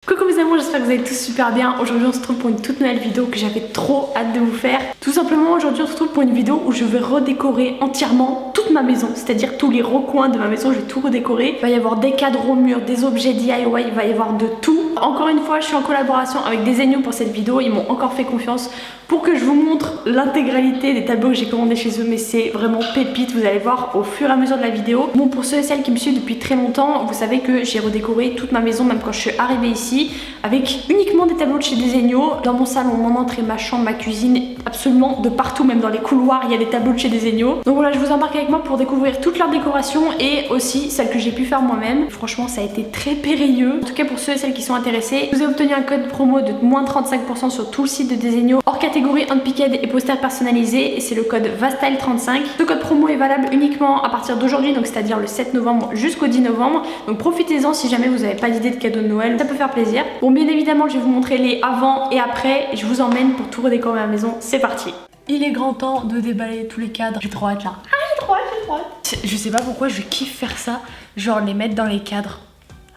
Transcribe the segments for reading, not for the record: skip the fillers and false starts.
Coucou mes amours, j'espère que vous allez tous super bien. Aujourd'hui on se retrouve pour une toute nouvelle vidéo que j'avais trop hâte de vous faire. Tout simplement aujourd'hui on se retrouve pour une vidéo où je vais redécorer entièrement toute ma maison. C'est-à-dire tous les recoins de ma maison, je vais tout redécorer. Il va y avoir des cadres au mur, des objets DIY, il va y avoir de tout. Encore une fois je suis en collaboration avec Desenio pour cette vidéo. Ils m'ont encore fait confiance pour que je vous montre l'intégralité des tableaux que j'ai commandés chez eux. Mais c'est vraiment pépite, vous allez voir au fur et à mesure de la vidéo. Bon, pour ceux et celles qui me suivent depuis très longtemps, vous savez que j'ai redécoré toute ma maison même quand je suis arrivée ici, avec uniquement des tableaux de chez Desenio. Dans mon salon, mon entrée, ma chambre, ma cuisine, absolument de partout, même dans les couloirs, il y a des tableaux de chez Desenio. Donc voilà, je vous embarque avec moi pour découvrir toutes leurs décorations et aussi celles que j'ai pu faire moi-même. Franchement, ça a été très périlleux. En tout cas, pour ceux et celles qui sont intéressés, je vous ai obtenu un code promo de moins 35% sur tout le site de Desenio, hors catégorie Unpicked et posters personnalisés, et c'est le code VASTYLE35. Ce code promo est valable uniquement à partir d'aujourd'hui, donc c'est-à-dire le 7 novembre jusqu'au 10 novembre. Donc profitez-en si jamais vous n'avez pas d'idée de cadeau de Noël, ça peut faire plaisir. Bon, bien évidemment, je vais vous montrer les avant et après. Je vous emmène pour tout redécorer ma maison. C'est parti. Il est grand temps de déballer tous les cadres. J'ai trop hâte là. Ah, j'ai trop hâte, j'ai trop hâte. Je sais pas pourquoi je kiffe faire ça, genre les mettre dans les cadres.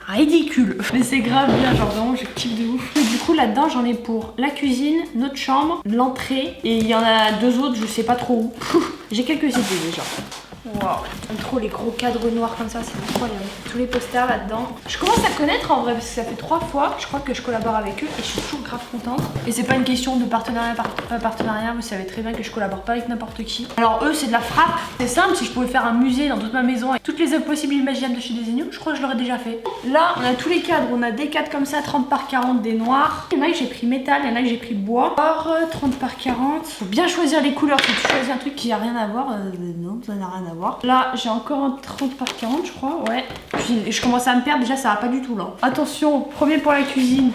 Ridicule, mais c'est grave bien, genre vraiment je kiffe de ouf. Et du coup là-dedans j'en ai pour la cuisine, notre chambre, l'entrée, et il y en a deux autres, je sais pas trop où. J'ai quelques idées déjà. Waouh, j'aime trop les gros cadres noirs comme ça, c'est incroyable. Tous les posters là-dedans. Je commence à connaître en vrai parce que ça fait 3 fois, je crois que je collabore avec eux et je suis toujours grave contente. Et c'est pas une question de partenariat partenariat, vous savez très bien que je collabore pas avec n'importe qui. Alors eux c'est de la frappe, c'est simple, si je pouvais faire un musée dans toute ma maison avec toutes les œuvres possibles et imaginables de chez Desenio, je crois que je l'aurais déjà fait. Là on a tous les cadres, on a des cadres comme ça, 30 par 40 des noirs. Il y en a que j'ai pris métal, il y en a que j'ai pris bois. Or 30 par 40, faut bien choisir les couleurs, si tu choisis un truc qui a rien à voir, non ça n'a rien à voir. Là j'ai encore un 30 par 40 je crois, ouais. Puis je commence à me perdre, déjà ça va pas du tout là. Attention, premier pour la cuisine,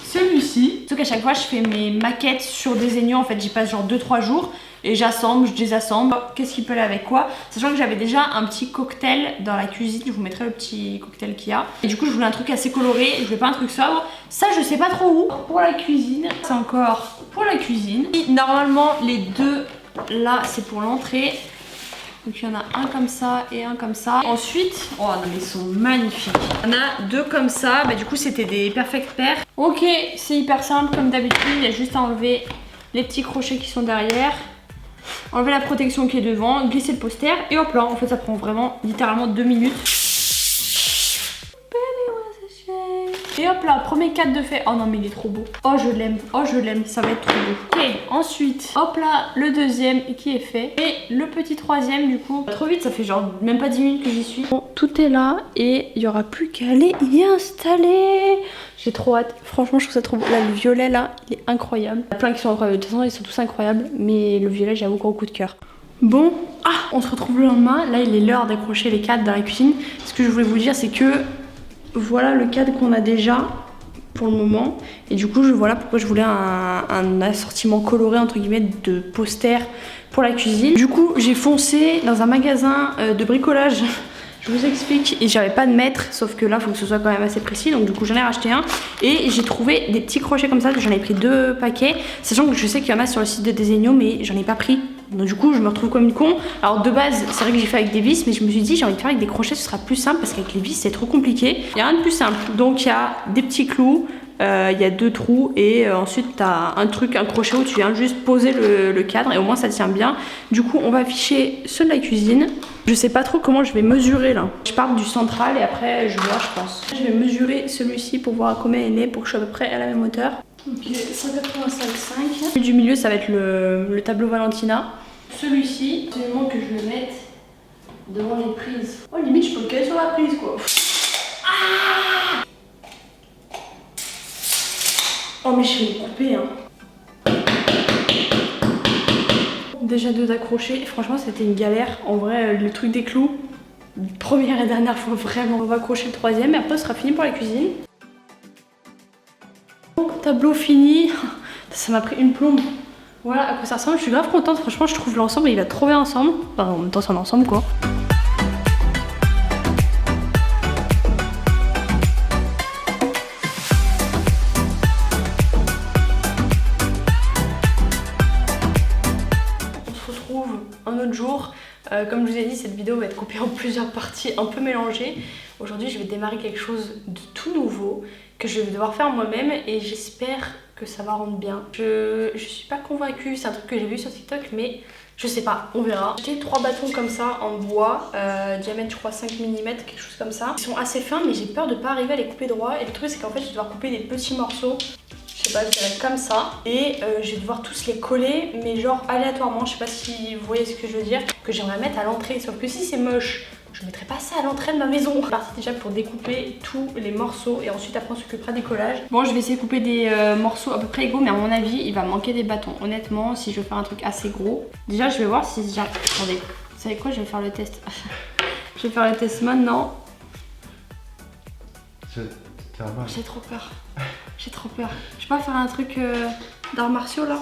celui-ci. Sauf qu'à chaque fois je fais mes maquettes sur Desenio, en fait j'y passe genre 2-3 jours. Et j'assemble, je désassemble. Qu'est-ce qui peut aller avec quoi? Sachant que j'avais déjà un petit cocktail dans la cuisine, je vous mettrai le petit cocktail qu'il y a. Et du coup je voulais un truc assez coloré, je voulais pas un truc sobre. Ça je sais pas trop où. Pour la cuisine, c'est encore pour la cuisine. Et normalement les deux là c'est pour l'entrée. Donc il y en a un comme ça et un comme ça. Ensuite, oh non mais ils sont magnifiques. Il y en a deux comme ça, bah du coup c'était des perfect pairs. Ok, c'est hyper simple comme d'habitude, il y a juste à enlever les petits crochets qui sont derrière. Enlever la protection qui est devant, glisser le poster et hop là, en fait ça prend vraiment littéralement 2 minutes. Et hop là, premier cadre de fait. Oh non mais il est trop beau. Oh je l'aime, ça va être trop beau. Ok, ensuite, hop là, le deuxième qui est fait. Et le petit troisième du coup. Trop vite, ça fait genre même pas 10 minutes que j'y suis. Bon, tout est là et il y aura plus qu'à aller y installer. J'ai trop hâte. Franchement, je trouve ça trop beau. Là, le violet là, il est incroyable. Il y a plein qui sont incroyables. De toute façon, ils sont tous incroyables. Mais le violet, j'avoue, gros coup de cœur. Bon, on se retrouve le lendemain. Là, il est l'heure d'accrocher les cadres dans la cuisine. Ce que je voulais vous dire, c'est que voilà le cadre qu'on a déjà pour le moment. Et du coup, voilà pourquoi je voulais un assortiment coloré, entre guillemets, de posters pour la cuisine. Du coup, j'ai foncé dans un magasin de bricolage. Je vous explique, et j'avais pas de mètre, sauf que là il faut que ce soit quand même assez précis, donc du coup j'en ai racheté un et j'ai trouvé des petits crochets comme ça, j'en ai pris 2 paquets, sachant que je sais qu'il y en a sur le site de Desenio mais j'en ai pas pris, donc du coup je me retrouve comme une con. Alors de base c'est vrai que j'ai fait avec des vis, mais je me suis dit j'ai envie de faire avec des crochets, ce sera plus simple parce qu'avec les vis c'est trop compliqué, il y a rien de plus simple. Donc il y a des petits clous, il y a 2 trous et ensuite t'as un crochet où tu viens juste poser le cadre et au moins ça tient bien. Du coup on va afficher ceux de la cuisine. Je sais pas trop comment je vais mesurer là. Je pars du central et après je vois, je pense. Je vais mesurer celui-ci pour voir à combien il est pour que je sois à peu près à la même hauteur. Ok, 185,5. Celui du milieu ça va être le tableau Valentina. Celui-ci, c'est le moment que je le mette devant les prises. Oh limite je peux le caler sur la prise quoi. Ah! Oh mais je vais le couper hein. Déjà 2 d'accrocher, franchement c'était une galère. En vrai le truc des clous, première et dernière fois vraiment. On va accrocher le troisième et après ce sera fini pour la cuisine. Donc, tableau fini, ça m'a pris une plombe. Voilà à quoi ça ressemble, je suis grave contente, franchement je trouve l'ensemble il va trop bien ensemble. Enfin en même temps c'est un ensemble quoi. Un autre jour, comme je vous ai dit, cette vidéo va être coupée en plusieurs parties un peu mélangées. Aujourd'hui je vais démarrer quelque chose de tout nouveau que je vais devoir faire moi-même et j'espère que ça va rendre bien. Je suis pas convaincue, c'est un truc que j'ai vu sur TikTok mais je sais pas, on verra. J'ai acheté 3 bâtons comme ça en bois, diamètre je crois 5 mm, quelque chose comme ça. Ils sont assez fins mais j'ai peur de pas arriver à les couper droit et le truc c'est qu'en fait je vais devoir couper des petits morceaux. Je sais pas, je dirais comme ça. Et je vais devoir tous les coller, mais genre aléatoirement. Je sais pas si vous voyez ce que je veux dire. Que j'aimerais mettre à l'entrée. Sauf que si c'est moche, je mettrai pas ça à l'entrée de ma maison. Je suis partie déjà pour découper tous les morceaux. Et ensuite après on s'occupera des collages. Bon, je vais essayer de couper des morceaux à peu près égaux. Mais à mon avis, il va manquer des bâtons. Honnêtement, si je veux faire un truc assez gros. Déjà, je vais voir si j'arrive. Attendez, vous savez quoi, je vais faire le test. Je vais faire le test maintenant. J'ai trop peur. J'ai trop peur. Je peux pas faire un truc d'arts martiaux là?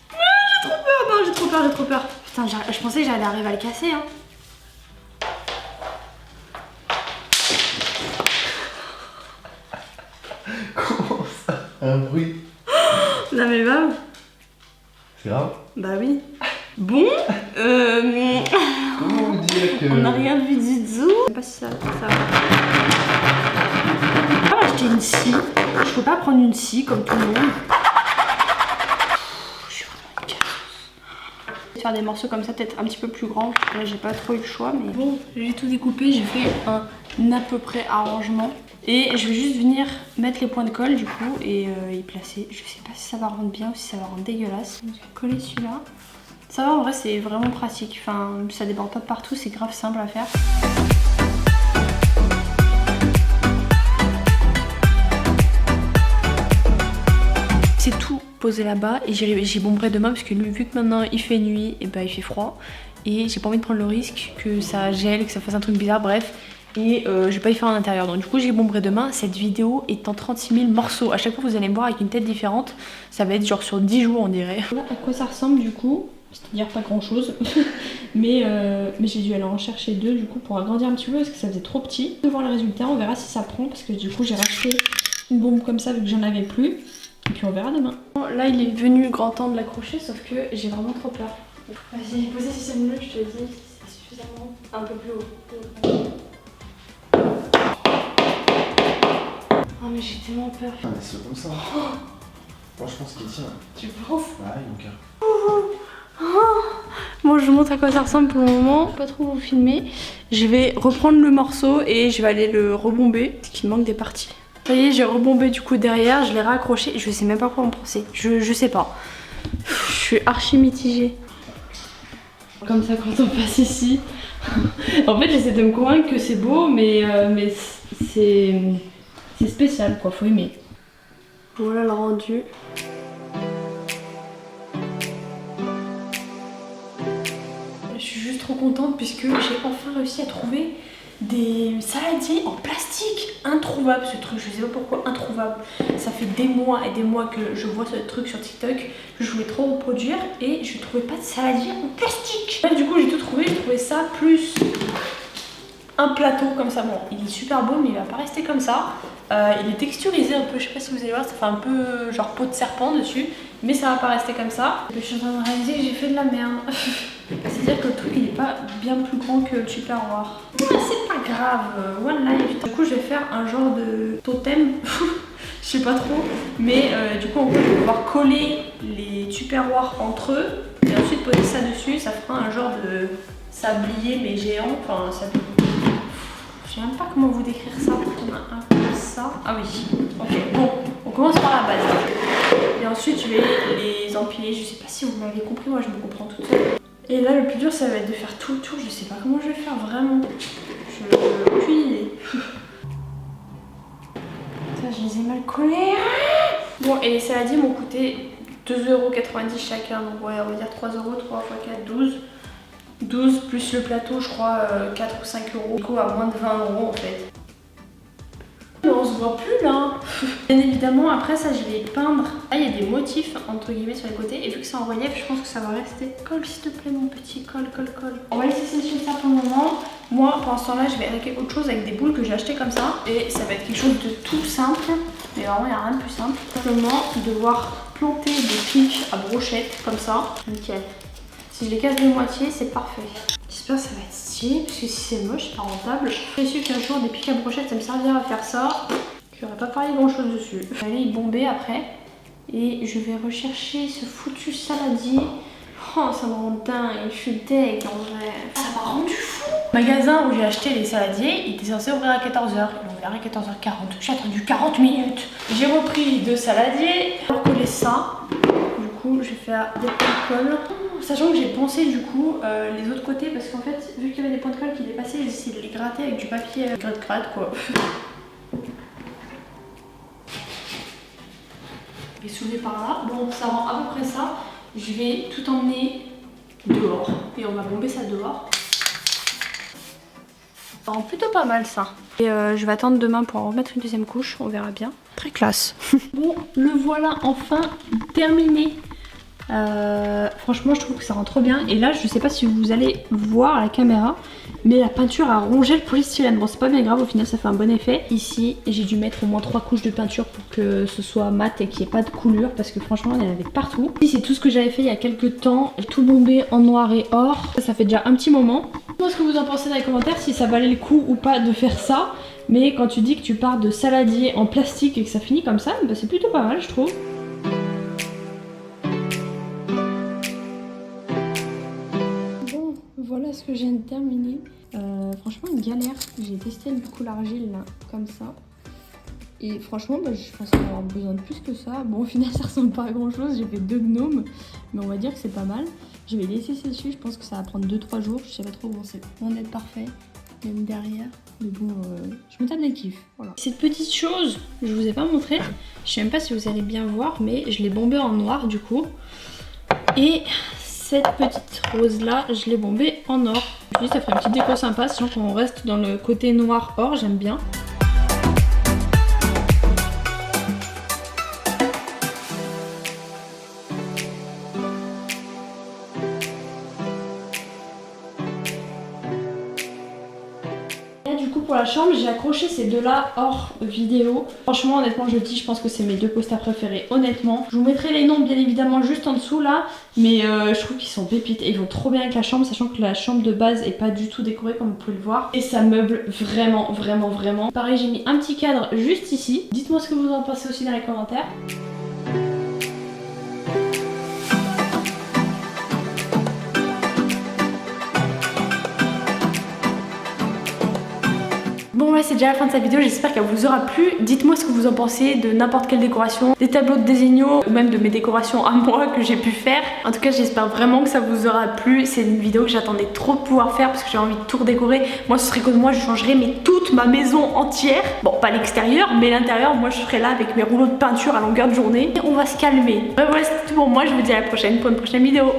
J'ai trop peur. Non, j'ai trop peur, j'ai trop peur. Putain, je pensais que j'allais arriver à le casser. Hein. Comment ça? Un bruit? Non mais va. C'est grave? Bah oui. Bon, comment vous dire que... On n'a rien vu du tout. Je sais pas si ça va. Je peux pas acheter une scie. Je peux pas prendre une scie comme tout le monde. Je suis vraiment une casse. Faire des morceaux comme ça, peut-être un petit peu plus grands. Là, j'ai pas trop eu le choix, mais bon, j'ai tout découpé. J'ai fait un à peu près arrangement. Et je vais juste venir mettre les points de colle du coup et y placer. Je sais pas si ça va rendre bien ou si ça va rendre dégueulasse. Je vais coller celui-là. Ça va, en vrai, c'est vraiment pratique. Enfin, ça déborde pas de partout, c'est grave simple à faire. C'est tout posé là-bas et j'ai bombré demain parce que lui, vu que maintenant il fait nuit, et ben il fait froid. Et j'ai pas envie de prendre le risque que ça gèle, que ça fasse un truc bizarre, bref. Et je vais pas y faire en intérieur. Donc du coup j'ai bombré demain. Cette vidéo est en 36 000 morceaux. À chaque fois vous allez me voir avec une tête différente. Ça va être genre sur 10 jours on dirait. Voilà à quoi ça ressemble du coup. C'est-à-dire pas grand chose. mais j'ai dû aller en chercher 2 du coup pour agrandir un petit peu parce que ça faisait trop petit. On va voir le résultat, on verra si ça prend parce que du coup j'ai racheté une bombe comme ça vu que j'en avais plus. Et puis on verra demain. Bon, là il est venu grand temps de l'accrocher sauf que j'ai vraiment trop peur. Vas-y, posez si c'est mieux, je te dis si c'est suffisamment un peu plus haut. Oh mais j'ai tellement peur. Ah mais c'est comme ça. Moi je pense qu'il tient. Tu penses? Ouais, mon cœur. Bon, je vous montre à quoi ça ressemble pour le moment, pas trop vous filmer. Je vais reprendre le morceau et je vais aller le rebomber, parce qu'il manque des parties. Ça y est, j'ai rebombé du coup derrière, je l'ai raccroché, je sais même pas quoi en penser, je sais pas. Je suis archi mitigée. Comme ça quand on passe ici. En fait, j'essaie de me convaincre que c'est beau, mais c'est spécial quoi, faut aimer. Voilà le rendu. Je suis juste trop contente puisque j'ai enfin réussi à trouver des saladiers en plastique. Introuvable ce truc, je sais pas pourquoi introuvable. Ça fait des mois et des mois que je vois ce truc sur TikTok que je voulais trop reproduire et je trouvais pas de saladier en plastique. Là, du coup j'ai tout trouvé, j'ai trouvé ça plus un plateau comme ça. Bon, il est super beau mais il va pas rester comme ça. Il est texturisé un peu, je sais pas si vous allez voir, ça fait un peu genre peau de serpent dessus, mais ça va pas rester comme ça. Je suis en train de réaliser que j'ai fait de la merde. C'est-à-dire que le truc il est pas bien plus grand que le Tupperware. Mais c'est pas grave, one life. Du coup je vais faire un genre de totem, je sais pas trop, mais du coup en gros je vais pouvoir coller les Tupperware entre eux et ensuite poser ça dessus, ça fera un genre de sablier mais géant, enfin sablier. Je sais même pas comment vous décrire ça. On a un comme ça. Ah oui. Ok. Bon, on commence par la base. Et ensuite, je vais les empiler. Je sais pas si vous m'avez compris. Moi, je me comprends toute seule. Et là, le plus dur, ça va être de faire tout le tour. Je sais pas comment je vais faire vraiment. Je n'ai aucune idée. Ça, je les ai mal collés. Bon, et les saladiers m'ont coûté 2,90 € chacun. Donc, ouais, on va dire 3 €, 3 x 4, 12. 12 plus le plateau, je crois 4 ou 5 €. Du coup, à moins de 20 € en fait. Mais on se voit plus là. Bien évidemment, après ça, je vais peindre. Là, il y a des motifs entre guillemets sur les côtés. Et vu que c'est en relief, je pense que ça va rester. Colle, s'il te plaît, mon petit. Colle, colle, colle. On va laisser sécher ça pour le moment. Moi, pendant ce temps-là, je vais attaquer autre chose avec des boules que j'ai achetées comme ça. Et ça va être quelque chose de tout simple. Mais vraiment, il n'y a rien de plus simple. Simplement, devoir planter des pics à brochette comme ça. Nickel. Si je les casse de moitié, c'est parfait. J'espère que ça va être stylé, parce que si c'est moche, c'est pas rentable. J'ai su qu'un jour, des pics à brochette, ça me servira à faire ça. J'aurais pas parlé grand chose dessus. Je vais aller y bomber après. Et je vais rechercher ce foutu saladier. Oh, ça me rend dingue, je suis deg en vrai. Ça m'a rendu fou. Le magasin où j'ai acheté les saladiers, il était censé ouvrir à 14h. Il a ouvert à 14h40. J'ai attendu 40 minutes. J'ai repris 2 saladiers. Pour coller ça, du coup, je vais faire des points de colle. Sachant que j'ai pensé du coup les autres côtés parce qu'en fait, vu qu'il y avait des points de colle qui dépassaient, j'ai essayé de les gratter avec du papier gratte-gratte quoi. Je vais soulever par là. Bon, ça rend à peu près ça. Je vais tout emmener dehors et on va bomber ça dehors. Ça rend plutôt pas mal ça. Et je vais attendre demain pour en remettre une deuxième couche, on verra bien. Très classe. Bon, le voilà enfin terminé. Franchement, je trouve que ça rend trop bien. Et là, je sais pas si vous allez voir à la caméra, mais la peinture a rongé le polystyrène. Bon, c'est pas bien grave, au final, ça fait un bon effet. Ici, j'ai dû mettre au moins 3 couches de peinture pour que ce soit mat et qu'il n'y ait pas de coulure parce que franchement, il y en avait partout. Ici, c'est tout ce que j'avais fait il y a quelques temps. J'ai tout bombé en noir et or. Ça fait déjà un petit moment. Dites-moi ce que vous en pensez dans les commentaires, si ça valait le coup ou pas de faire ça. Mais quand tu dis que tu pars de saladier en plastique et que ça finit comme ça, bah, c'est plutôt pas mal, je trouve. Voilà ce que je viens de terminer. Franchement, une galère. J'ai testé du coup l'argile là, comme ça. Et franchement, bah, je pense qu'on va avoir besoin de plus que ça. Bon, au final, ça ressemble pas à grand chose. J'ai fait 2 gnomes, mais on va dire que c'est pas mal. Je vais laisser sécher. Je pense que ça va prendre 2-3 jours. Je sais pas trop bon, c'est loin d'être parfait, même derrière. Mais bon, je me tape des kiffs. Voilà. Cette petite chose, je vous ai pas montré. Je sais même pas si vous allez bien voir, mais je l'ai bombée en noir du coup. Et cette petite rose là, je l'ai bombée en or. Je me dis ça ferait une petite déco sympa, sachant qu'on reste dans le côté noir or, j'aime bien. Du coup pour la chambre j'ai accroché ces deux là hors vidéo. Franchement honnêtement je dis, je pense que c'est mes 2 posters préférés honnêtement. Je vous mettrai les noms bien évidemment juste en dessous là. Mais je trouve qu'ils sont pépites et ils vont trop bien avec la chambre, sachant que la chambre de base est pas du tout décorée comme vous pouvez le voir. Et ça meuble vraiment vraiment vraiment. Pareil j'ai mis un petit cadre juste ici. Dites-moi ce que vous en pensez aussi dans les commentaires. Bon ouais, c'est déjà la fin de cette vidéo, j'espère qu'elle vous aura plu. Dites-moi ce que vous en pensez de n'importe quelle décoration, des tableaux de Designo ou même de mes décorations à moi que j'ai pu faire. En tout cas j'espère vraiment que ça vous aura plu. C'est une vidéo que j'attendais trop de pouvoir faire parce que j'ai envie de tout redécorer. Moi ce serait que moi je changerais mais toute ma maison entière. Bon pas l'extérieur mais l'intérieur, moi je serais là avec mes rouleaux de peinture à longueur de journée. Et on va se calmer. Voilà, c'est tout pour moi, je vous dis à la prochaine pour une prochaine vidéo.